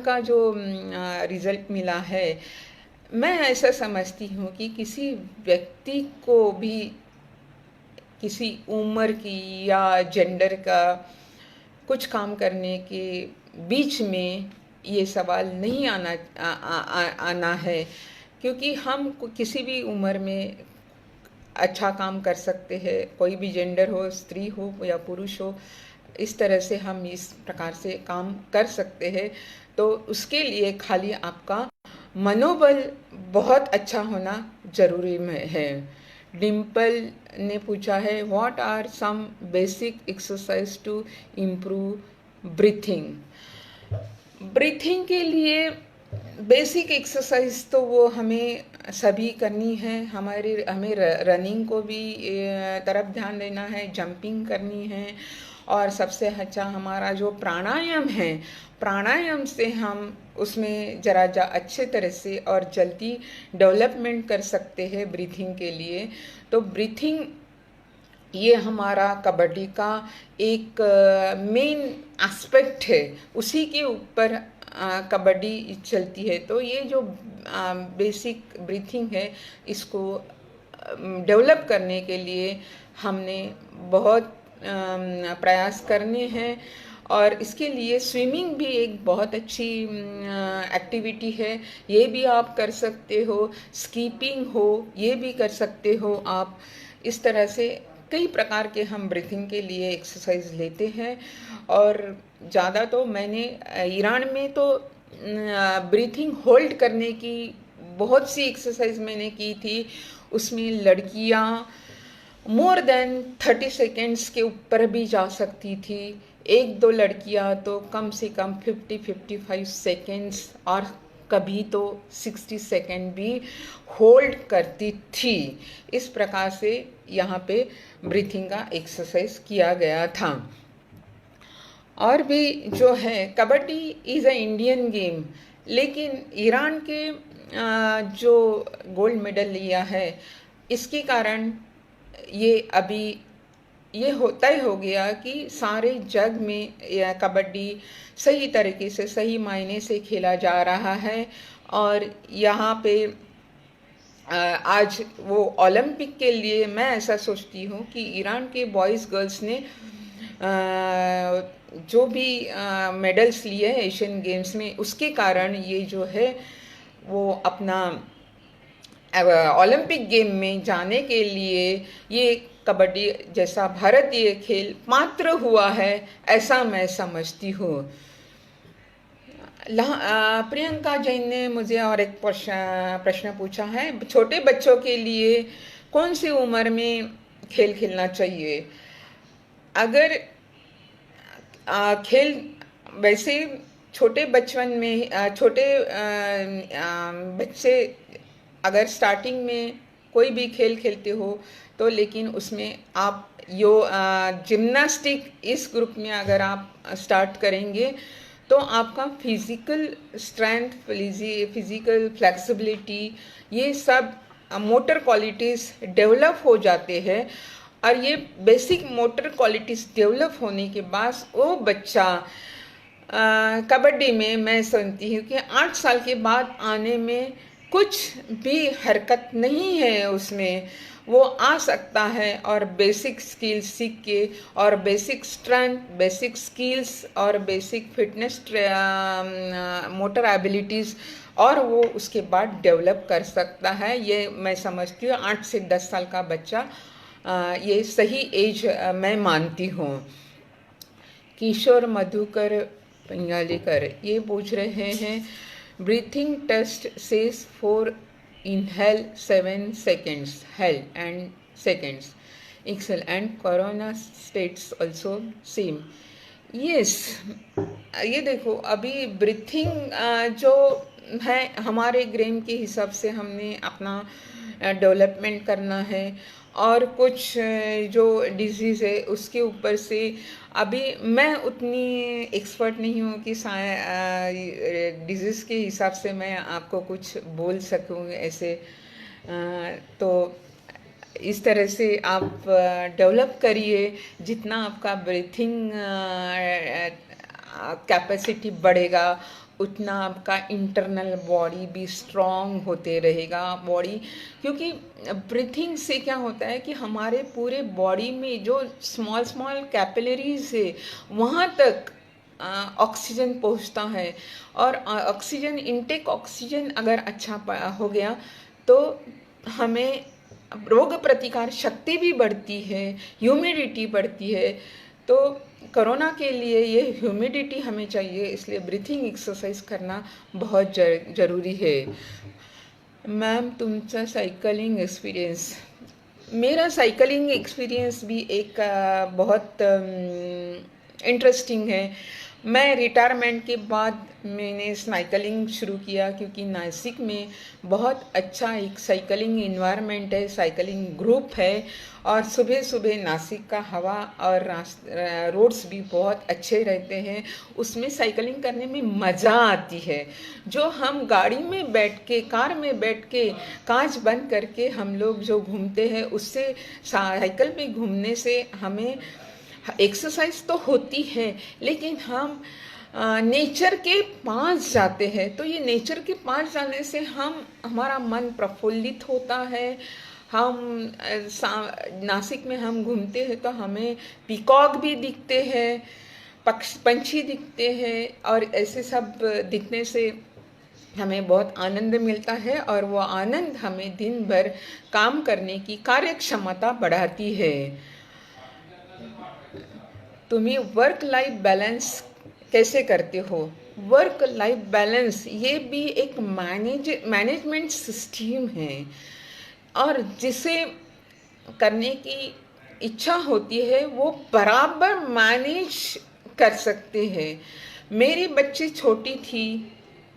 का जो रिजल्ट मिला है, मैं ऐसा समझती हूँ कि किसी व्यक्ति को भी किसी उम्र की या जेंडर का कुछ काम करने के बीच में ये सवाल नहीं आना है, क्योंकि हम किसी भी उम्र में अच्छा काम कर सकते हैं। कोई भी जेंडर हो, स्त्री हो या पुरुष हो, इस तरह से हम इस प्रकार से काम कर सकते हैं। तो उसके लिए खाली आपका मनोबल बहुत अच्छा होना ज़रूरी है। डिम्पल ने पूछा है, what are some basic exercise to improve breathing. Breathing के लिए बेसिक एक्सरसाइज तो वो हमें सभी करनी है। हमें रनिंग को भी तरफ ध्यान देना है, जंपिंग करनी है, और सबसे अच्छा हमारा जो प्राणायाम है, प्राणायाम से हम उसमें जरा अच्छे तरह से और जल्दी डेवलपमेंट कर सकते हैं ब्रीथिंग के लिए। तो ब्रीथिंग ये हमारा कबड्डी का एक मेन एस्पेक्ट है, उसी के ऊपर कबड्डी चलती है। तो ये जो बेसिक ब्रीथिंग है, इसको डेवलप करने के लिए हमने बहुत प्रयास करने हैं, और इसके लिए स्विमिंग भी एक बहुत अच्छी एक्टिविटी है, ये भी आप कर सकते हो। स्कीपिंग हो, ये भी कर सकते हो आप। इस तरह से कई प्रकार के हम ब्रीथिंग के लिए एक्सरसाइज लेते हैं। और ज़्यादा तो मैंने ईरान में तो ब्रीथिंग होल्ड करने की बहुत सी एक्सरसाइज मैंने की थी। उसमें लड़कियां मोर देन 30 सेकेंड्स के ऊपर भी जा सकती थी। एक दो लड़कियां तो कम से कम 50-55 सेकेंड्स और कभी तो 60 सेकेंड भी होल्ड करती थी। इस प्रकार से यहाँ पे ब्रीथिंग का एक्सरसाइज किया गया था। और भी जो है, kabaddi is a Indian game, लेकिन ईरान के जो गोल्ड मेडल लिया है, इसके कारण ये अभी ये तय हो गया कि सारे जग में कबड्डी सही तरीके से, सही मायने से खेला जा रहा है। और यहाँ पे आज वो ओलंपिक के लिए मैं ऐसा सोचती हूँ कि ईरान के बॉयज़ गर्ल्स ने जो भी मेडल्स लिए हैं एशियन गेम्स में, उसके कारण ये जो है वो अपना ओलंपिक गेम में जाने के लिए ये कबड्डी जैसा भारतीय खेल पात्र हुआ है, ऐसा मैं समझती हूँ। प्रियंका जैन ने मुझे और एक प्रश्न पूछा है, छोटे बच्चों के लिए कौन सी उम्र में खेल खेलना चाहिए। अगर खेल वैसे छोटे बचपन में छोटे बच्चे अगर स्टार्टिंग में कोई भी खेल खेलते हो तो, लेकिन उसमें आप जिम्नास्टिक इस ग्रुप में अगर आप स्टार्ट करेंगे तो आपका फिजिकल स्ट्रेंथ, फिजिकल फ्लेक्सिबिलिटी, ये सब मोटर क्वालिटीज़ डेवलप हो जाते हैं। और ये बेसिक मोटर क्वालिटीज़ डेवलप होने के बाद वो बच्चा कबड्डी में मैं समझती हूँ कि 8 साल के बाद आने में कुछ भी हरकत नहीं है, उसमें वो आ सकता है और बेसिक स्किल्स सीख के, और बेसिक स्ट्रेंथ, बेसिक स्किल्स और बेसिक फिटनेस, मोटर एबिलिटीज़, और वो उसके बाद डेवलप कर सकता है। ये मैं समझती हूँ 8 से 10 साल का बच्चा ये सही एज मैं मानती हूँ। किशोर मधुकर पंगालीकर ये पूछ रहे हैं, breathing test says 4 inhale 7 seconds, held and seconds, exhale, and corona states also same. Yes, ये देखो, अभी ब्रीथिंग जो है हमारे ग्रेम के हिसाब से हमने अपना डेवलपमेंट करना है, और कुछ जो डिजीज़ है उसके ऊपर से अभी मैं उतनी एक्सपर्ट नहीं हूँ कि डिजीज़ के हिसाब से मैं आपको कुछ बोल सकूँ ऐसे। तो इस तरह से आप डेवलप करिए, जितना आपका ब्रीथिंग कैपेसिटी बढ़ेगा उतना आपका इंटरनल बॉडी भी स्ट्रॉन्ग होते रहेगा बॉडी, क्योंकि ब्रीथिंग से क्या होता है कि हमारे पूरे बॉडी में जो स्मॉल स्मॉल कैपिलरीज है वहाँ तक ऑक्सीजन पहुँचता है, और ऑक्सीजन इनटेक ऑक्सीजन अगर अच्छा हो गया तो हमें रोग प्रतिकार शक्ति भी बढ़ती है, ह्यूमिडिटी बढ़ती है। तो कोरोना के लिए ये ह्यूमिडिटी हमें चाहिए, इसलिए ब्रीथिंग एक्सरसाइज करना बहुत ज़रूरी है। मैम तुमचा सायकलिंग एक्सपीरियंस, मेरा साइकिलिंग एक्सपीरियंस भी एक बहुत इंटरेस्टिंग है। मैं रिटायरमेंट के बाद मैंने साइकिलिंग शुरू किया, क्योंकि नासिक में बहुत अच्छा एक साइकिलिंग इन्वायरमेंट है, साइकिलिंग ग्रुप है, और सुबह सुबह नासिक का हवा और रोड्स भी बहुत अच्छे रहते हैं, उसमें साइकिलिंग करने में मज़ा आती है। जो हम गाड़ी में बैठ के, कार में बैठ के कांच बंद करके हम लोग जो घूमते हैं, उससे साइकिल पे घूमने से हमें एक्सरसाइज तो होती है, लेकिन हम नेचर के पास जाते हैं। तो ये नेचर के पास जाने से हमारा मन प्रफुल्लित होता है। हम नासिक में हम घूमते हैं तो हमें पीकॉक भी दिखते हैं, पंछी दिखते हैं, और ऐसे सब दिखने से हमें बहुत आनंद मिलता है, और वो आनंद हमें दिन भर काम करने की कार्य क्षमता बढ़ाती है। तुम्हें वर्क लाइफ बैलेंस कैसे करते हो? वर्क लाइफ बैलेंस ये भी एक मैनेजमेंट सिस्टम है, और जिसे करने की इच्छा होती है वो बराबर मैनेज कर सकते हैं। मेरी बच्ची छोटी थी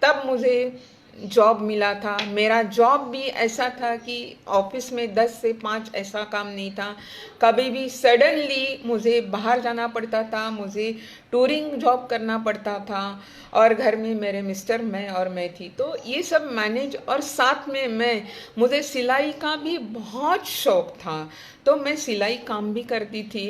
तब मुझे जॉब मिला था। मेरा जॉब भी ऐसा था कि ऑफिस में 10 से 5 ऐसा काम नहीं था। कभी भी सडनली मुझे बाहर जाना पड़ता था, मुझे टूरिंग जॉब करना पड़ता था, और घर में मेरे मिस्टर, मैं थी। तो ये सब मैनेज, और साथ में मुझे सिलाई का भी बहुत शौक था, तो मैं सिलाई काम भी करती थी।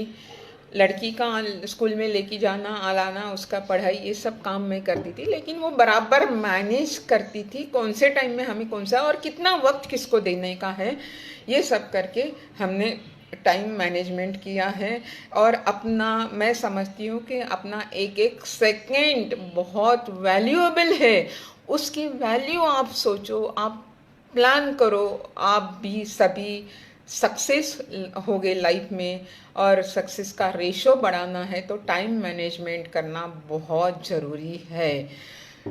लड़की का स्कूल में लेके जाना आलाना, उसका पढ़ाई, ये सब काम मैं करती थी, लेकिन वो बराबर मैनेज करती थी कौन से टाइम में हमें कौन सा और कितना वक्त किसको देने का है। ये सब करके हमने टाइम मैनेजमेंट किया है, और अपना, मैं समझती हूँ कि अपना एक एक सेकेंड बहुत वैल्यूएबल है। उसकी वैल्यू आप सोचो, आप प्लान करो, आप भी सभी सक्सेस हो गए लाइफ में, और सक्सेस का रेशो बढ़ाना है तो टाइम मैनेजमेंट करना बहुत ज़रूरी है।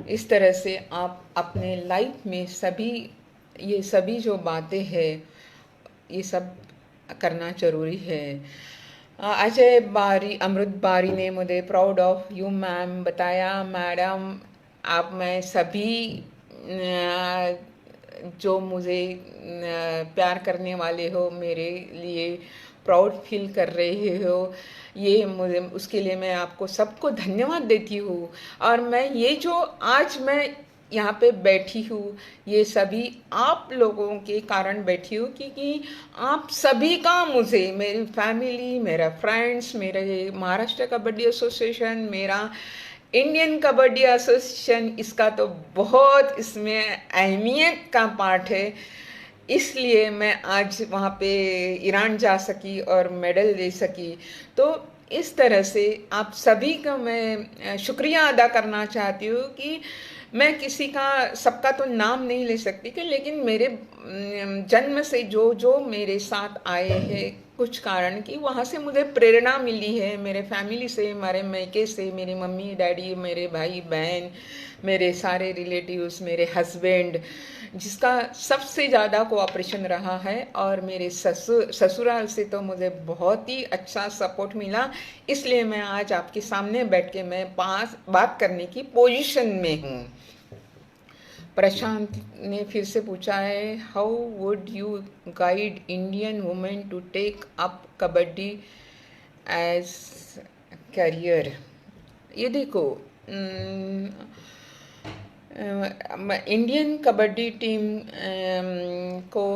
इस तरह से आप अपने लाइफ में ये सभी जो बातें हैं ये सब करना ज़रूरी है। अजय बारी, अमृत बारी ने मुझे प्राउड ऑफ यू मैम बताया। मैडम आप में सभी जो मुझे प्यार करने वाले हो, मेरे लिए प्राउड फील कर रहे हो, ये मुझे, उसके लिए मैं आपको सबको धन्यवाद देती हूँ। और मैं ये जो आज मैं यहाँ पे बैठी हूँ, ये सभी आप लोगों के कारण बैठी हूँ, क्योंकि आप सभी का मुझे, मेरी फैमिली, मेरा फ्रेंड्स, मेरे महाराष्ट्र कबड्डी एसोसिएशन, मेरा इंडियन कबड्डी एसोसिएशन, इसका तो बहुत इसमें अहमियत का पार्ट है। इसलिए मैं आज वहाँ पे ईरान जा सकी और मेडल ले सकी। तो इस तरह से आप सभी का मैं शुक्रिया अदा करना चाहती हूँ कि मैं किसी का, सबका तो नाम नहीं ले सकती कि, लेकिन मेरे जन्म से जो जो मेरे साथ आए हैं कुछ कारण की, वहाँ से मुझे प्रेरणा मिली है, मेरे फैमिली से, मेरे मैके से, मेरी मम्मी डैडी, मेरे भाई बहन, मेरे सारे रिलेटिव्स, मेरे हस्बैंड, जिसका सबसे ज़्यादा कोऑपरेशन रहा है, और मेरे ससुराल से तो मुझे बहुत ही अच्छा सपोर्ट मिला। इसलिए मैं आज आपके सामने बैठ के मैं बात करने की पोजीशन में हूँ। प्रशांत ने फिर से पूछा है, how would you guide Indian women to take up kabaddi as career? ये देखो, इंडियन कबड्डी टीम को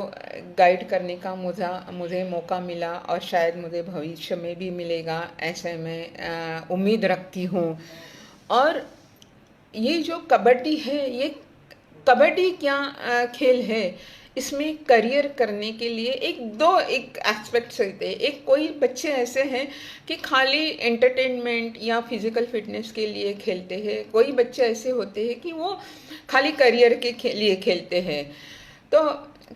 गाइड करने का मुझे मौका मिला, और शायद मुझे भविष्य में भी मिलेगा, ऐसे मैं उम्मीद रखती हूँ। और ये जो कबड्डी है, ये कबड्डी क्या खेल है, इसमें करियर करने के लिए एक एस्पेक्ट्स रहते हैं। एक कोई बच्चे ऐसे हैं कि खाली एंटरटेनमेंट या फिजिकल फिटनेस के लिए खेलते हैं, कोई बच्चे ऐसे होते हैं कि वो खाली करियर के लिए खेलते हैं। तो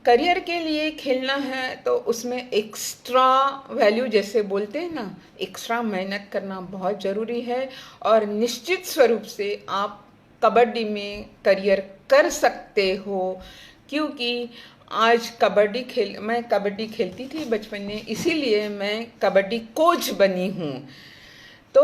करियर के लिए खेलना है तो उसमें एक्स्ट्रा वैल्यू, जैसे बोलते हैं ना, एक्स्ट्रा मेहनत करना बहुत ज़रूरी है। और निश्चित स्वरूप से आप कबड्डी में करियर कर सकते हो, क्योंकि आज मैं कबड्डी खेलती थी बचपन में, इसीलिए मैं कबड्डी कोच बनी हूँ। तो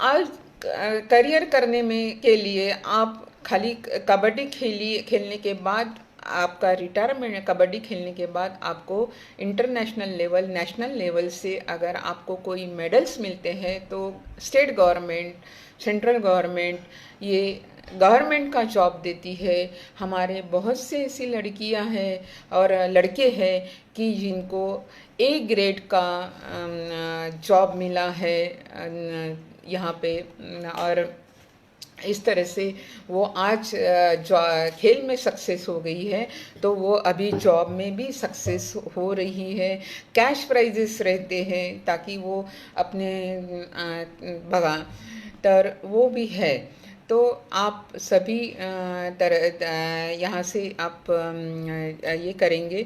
आज करियर करने में के लिए आप खाली कबड्डी खेलने के बाद, आपका रिटायरमेंट कबड्डी खेलने के बाद आपको इंटरनेशनल लेवल, नेशनल लेवल से अगर आपको कोई मेडल्स मिलते हैं तो स्टेट गवर्नमेंट, सेंट्रल गवर्नमेंट ये गवर्नमेंट का जॉब देती है। हमारे बहुत से ऐसी लड़कियां हैं और लड़के हैं कि जिनको ए ग्रेड का जॉब मिला है यहाँ पे, और इस तरह से वो आज खेल में सक्सेस हो गई है, तो वो अभी जॉब में भी सक्सेस हो रही है। कैश प्राइजेस रहते हैं ताकि वो अपने भगा तर वो भी है। तो आप सभी यहाँ से आप ये करेंगे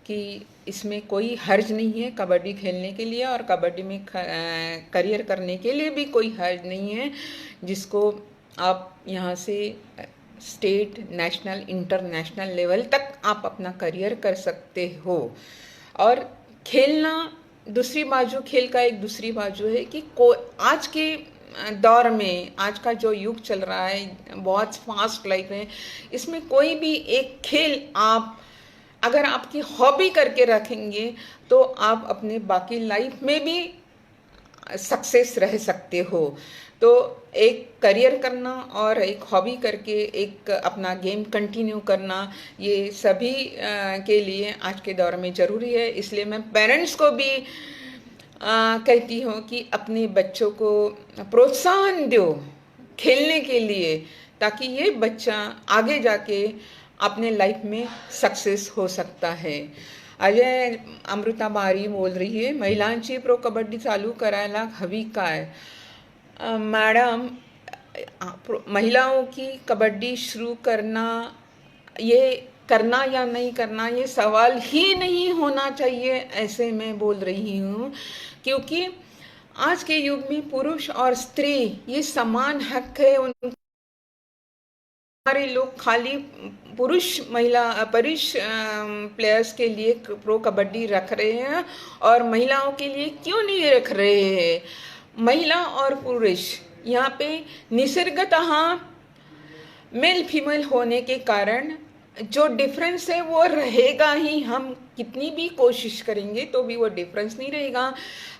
कि इसमें कोई हर्ज नहीं है कबड्डी खेलने के लिए, और कबड्डी में करियर करने के लिए भी कोई हर्ज नहीं है, जिसको आप यहाँ से स्टेट, नेशनल, इंटरनेशनल लेवल तक आप अपना करियर कर सकते हो। और खेलना दूसरी बाजू, खेल का एक दूसरी बाजू है कि आज के दौर में, आज का जो युग चल रहा है, बहुत फास्ट लाइफ है, इसमें कोई भी एक खेल आप अगर आपकी हॉबी करके रखेंगे तो आप अपने बाकी लाइफ में भी सक्सेस रह सकते हो। तो एक करियर करना और एक हॉबी करके एक अपना गेम कंटिन्यू करना, ये सभी के लिए आज के दौर में ज़रूरी है। इसलिए मैं पेरेंट्स को भी कहती हूँ कि अपने बच्चों को प्रोत्साहन दो खेलने के लिए, ताकि ये बच्चा आगे जाके अपने लाइफ में सक्सेस हो सकता है। अजय अमृता बारी बोल रही आहे, महिलांची प्रो कबड्डी चालू करायला हवी काय? मैडम, महिलाओं की कबड्डी शुरू करना, ये करना या नहीं करना ये सवाल ही नहीं होना चाहिए, ऐसे मैं बोल रही हूँ, क्योंकि आज के युग में पुरुष और स्त्री ये समान हक है। हमारे लोग खाली पुरुष प्लेयर्स के लिए प्रो कबड्डी रख रहे हैं और महिलाओं के लिए क्यों नहीं रख रहे हैं? महिला और पुरुष यहाँ पे निसर्गतः मेल फीमेल होने के कारण जो डिफरेंस है वो रहेगा ही। हम कितनी भी कोशिश करेंगे तो भी वो डिफरेंस नहीं रहेगा।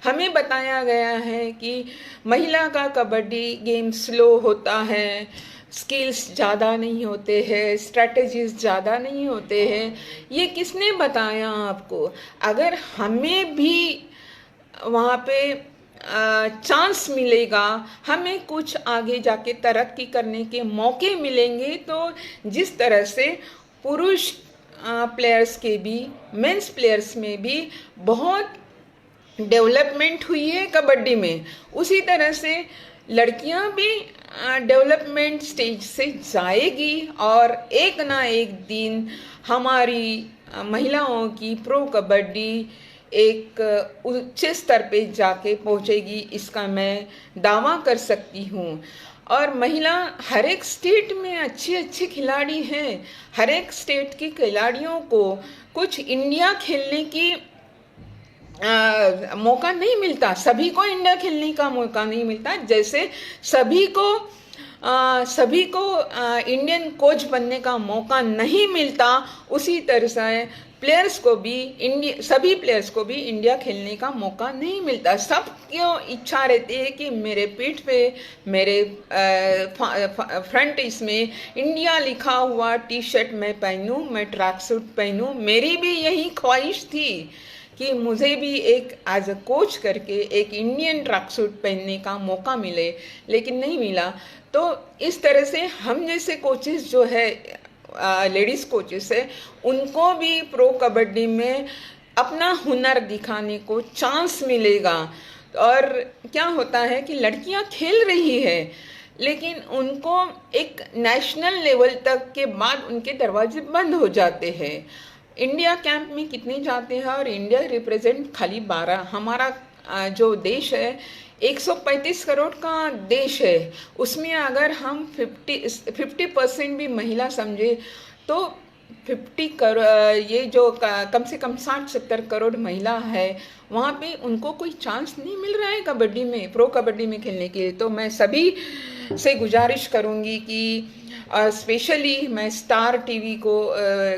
हमें बताया गया है कि महिला का कबड्डी गेम स्लो होता है, स्किल्स ज़्यादा नहीं होते हैं, स्ट्रैटेजीज ज़्यादा नहीं होते हैं। ये किसने बताया आपको? अगर हमें भी वहाँ पे चांस मिलेगा, हमें कुछ आगे जाके तरक्की करने के मौके मिलेंगे, तो जिस तरह से पुरुष प्लेयर्स के भी, मेंस प्लेयर्स में भी बहुत डेवलपमेंट हुई है कबड्डी में, उसी तरह से लड़कियां भी डेवलपमेंट स्टेज से जाएगी और एक ना एक दिन हमारी महिलाओं की प्रो कबड्डी एक उच्च स्तर पे जाके पहुंचेगी, इसका मैं दावा कर सकती हूँ। और महिला हर एक स्टेट में अच्छी अच्छी खिलाड़ी हैं। हर एक स्टेट की खिलाड़ियों को कुछ इंडिया खेलने की मौका नहीं मिलता, सभी को इंडिया खेलने का मौका नहीं मिलता। जैसे सभी को इंडियन कोच बनने का मौका नहीं मिलता, उसी तरह से सभी प्लेयर्स को भी इंडिया खेलने का मौका नहीं मिलता। सब क्यों इच्छा रहती है कि मेरे पीठ पे, मेरे फ्रंट इसमें इंडिया लिखा हुआ टी शर्ट मैं पहनूं, मैं ट्रैक सूट पहनूं। मेरी भी यही ख्वाहिश थी कि मुझे भी एक एज अ कोच करके एक इंडियन ट्रैक सूट पहनने का मौका मिले, लेकिन नहीं मिला। तो इस तरह से हम जैसे कोचेस जो है, लेडीज़ कोचेस है, उनको भी प्रो कबड्डी में अपना हुनर दिखाने को चांस मिलेगा। और क्या होता है कि लड़कियां खेल रही है, लेकिन उनको एक नेशनल लेवल तक के बाद उनके दरवाजे बंद हो जाते हैं। इंडिया कैंप में कितने जाते हैं, और इंडिया रिप्रेजेंट खाली 12। हमारा जो देश है 135 करोड़ का देश है, उसमें अगर हम 50% भी महिला समझे तो 50 करोड़, ये जो कम से कम 60-70 करोड़ महिला है, वहाँ पे उनको कोई चांस नहीं मिल रहा है कबड्डी में, प्रो कबड्डी में खेलने के लिए। तो मैं सभी से गुजारिश करूँगी कि स्पेशली मैं स्टार टीवी को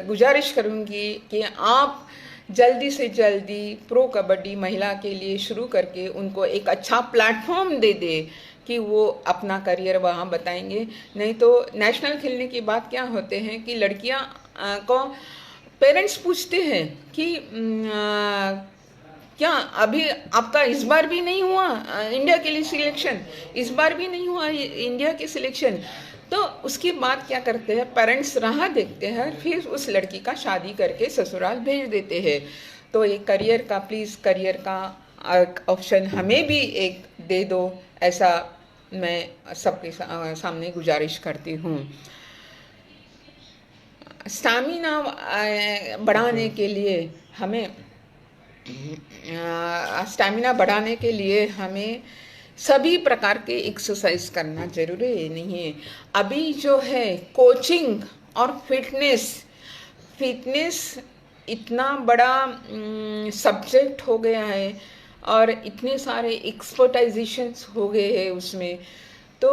गुजारिश करूँगी कि आप जल्दी से जल्दी प्रो कबड्डी महिला के लिए शुरू करके उनको एक अच्छा प्लेटफॉर्म दे दे कि वो अपना करियर वहाँ बताएंगे। नहीं तो नेशनल खेलने की बात क्या होते हैं कि लड़कियाँ को पेरेंट्स पूछते हैं कि क्या अभी आपका इस बार भी नहीं हुआ इंडिया के लिए सिलेक्शन, इस बार भी नहीं हुआ इंडिया की सिलेक्शन। तो उसके बाद क्या करते हैं, पेरेंट्स राह देखते हैं, फिर उस लड़की का शादी करके ससुराल भेज देते हैं। तो एक करियर का, प्लीज़ करियर का ऑप्शन हमें भी एक दे दो, ऐसा मैं सबके सामने गुजारिश करती हूँ। स्टैमिना बढ़ाने के लिए हमें सभी प्रकार के एक्सरसाइज करना जरूरी नहीं है। अभी जो है कोचिंग और फिटनेस इतना बड़ा सब्जेक्ट हो गया है, और इतने सारे एक्सपर्टाइजेशंस हो गए हैं उसमें, तो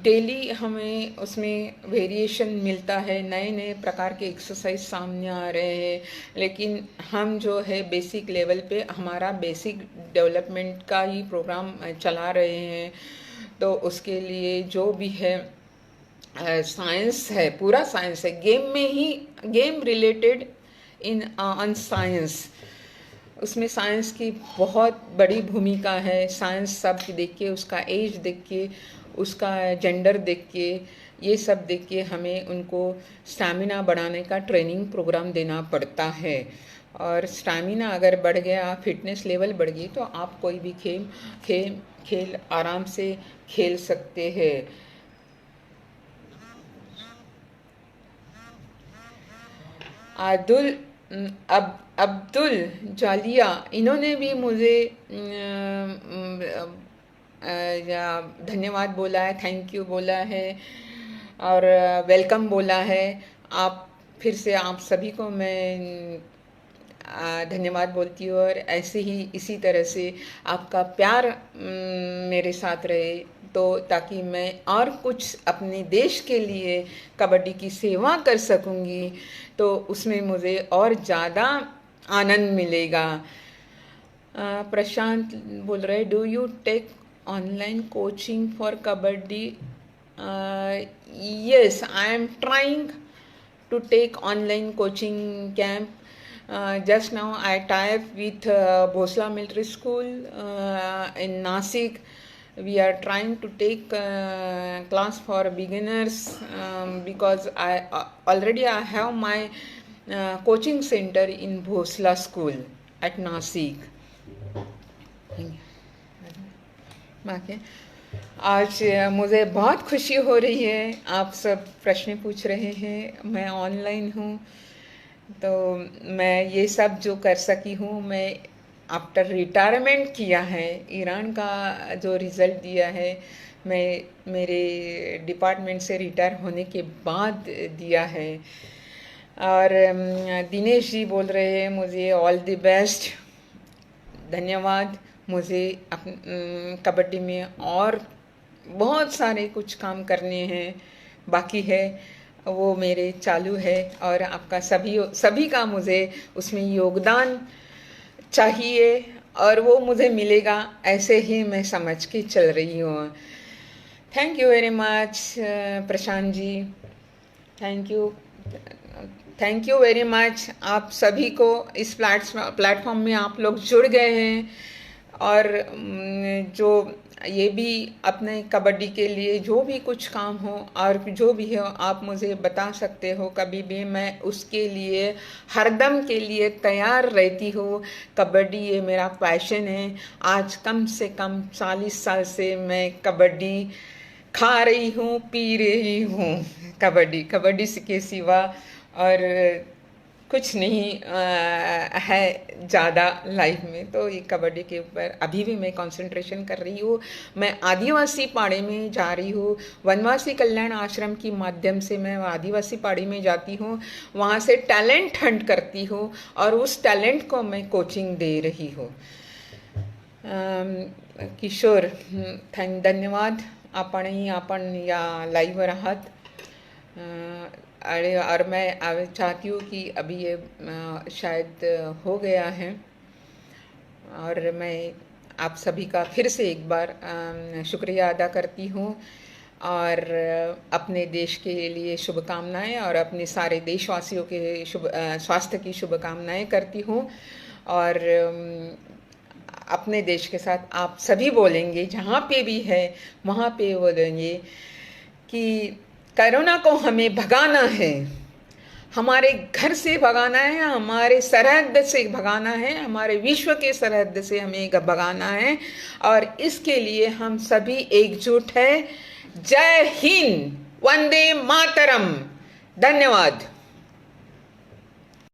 डेली हमें उसमें वेरिएशन मिलता है, नए नए प्रकार के एक्सरसाइज सामने आ रहे हैं। लेकिन हम जो है बेसिक लेवल पे हमारा बेसिक डेवलपमेंट का ही प्रोग्राम चला रहे हैं। तो उसके लिए जो भी है साइंस है, पूरा साइंस है, गेम रिलेटेड ऑन साइंस, उसमें साइंस की बहुत बड़ी भूमिका है। साइंस सब देख के, उसका एज देख के, उसका जेंडर देख के, ये सब देख के हमें उनको स्टैमिना बढ़ाने का ट्रेनिंग प्रोग्राम देना पड़ता है। और स्टैमिना अगर बढ़ गया, फिटनेस लेवल बढ़ गई, तो आप कोई भी खेल आराम से खेल सकते हैं। अब्दुल जालिया, इन्होंने भी मुझे धन्यवाद बोला है, थैंक यू बोला है, और वेलकम बोला है। आप फिर से आप सभी को मैं धन्यवाद बोलती हूँ। और ऐसे ही इसी तरह से आपका प्यार मेरे साथ रहे, तो ताकि मैं और कुछ अपने देश के लिए कबड्डी की सेवा कर सकूँगी, तो उसमें मुझे और ज़्यादा आनंद मिलेगा। प्रशांत बोल रहे, do you take online coaching for kabaddi? Yes, I am trying to take online coaching camp. Just now I tie up with Bhosla Military School in Nasik. We are trying to take class for beginners because I already have my coaching center in Bhosla School at Nasik. बाकी आज मुझे बहुत खुशी हो रही है, आप सब प्रश्न पूछ रहे हैं, मैं ऑनलाइन हूँ, तो मैं ये सब जो कर सकी हूँ, मैं आफ्टर रिटायरमेंट किया है, ईरान का जो रिज़ल्ट दिया है मैं मेरे डिपार्टमेंट से रिटायर होने के बाद दिया है। और दिनेश जी बोल रहे हैं मुझे ऑल द बेस्ट, धन्यवाद। मुझे कबड्डी में और बहुत सारे कुछ काम करने हैं बाकी है, वो मेरे चालू है, और आपका सभी का मुझे उसमें योगदान चाहिए, और वो मुझे मिलेगा, ऐसे ही मैं समझ के चल रही हूँ। Thank you very much Prashant ji, thank you very much. आप सभी को इस प्लेटफॉर्म में आप लोग जुड़ गए हैं, और जो ये भी अपने कबड्डी के लिए जो भी कुछ काम हो और जो भी हो आप मुझे बता सकते हो कभी भी, मैं उसके लिए हरदम के लिए तैयार रहती हूँ। कबड्डी ये मेरा पैशन है। आज कम से कम 40 साल से मैं कबड्डी खा रही हूँ, पी रही हूँ। कबड्डी कबड्डी के सिवा और कुछ नहीं है ज़्यादा लाइफ में। तो ये कबड्डी के ऊपर अभी भी मैं कंसंट्रेशन कर रही हूँ। मैं आदिवासी पाड़े में जा रही हूँ। वनवासी कल्याण आश्रम की माध्यम से मैं आदिवासी पाड़ी में जाती हूँ, वहाँ से टैलेंट हंट करती हूँ और उस टैलेंट को मैं कोचिंग दे रही हूँ। किशोर, धन्यवाद। आपण या लाईव्ह आहात। अरे, और मैं चाहती हूँ कि अभी ये शायद हो गया है, और मैं आप सभी का फिर से एक बार शुक्रिया अदा करती हूँ और अपने देश के लिए शुभकामनाएं और अपने सारे देशवासियों के स्वास्थ्य की शुभकामनाएं करती हूँ। और अपने देश के साथ आप सभी बोलेंगे, जहाँ पे भी है वहाँ पे बोलेंगे कि कोरोना को हमें भगाना है, हमारे घर से भगाना है, हमारे सरहद से भगाना है, हमारे विश्व के सरहद से हमें भगाना है, और इसके लिए हम सभी एकजुट हैं। जय हिंद, वंदे मातरम। धन्यवाद।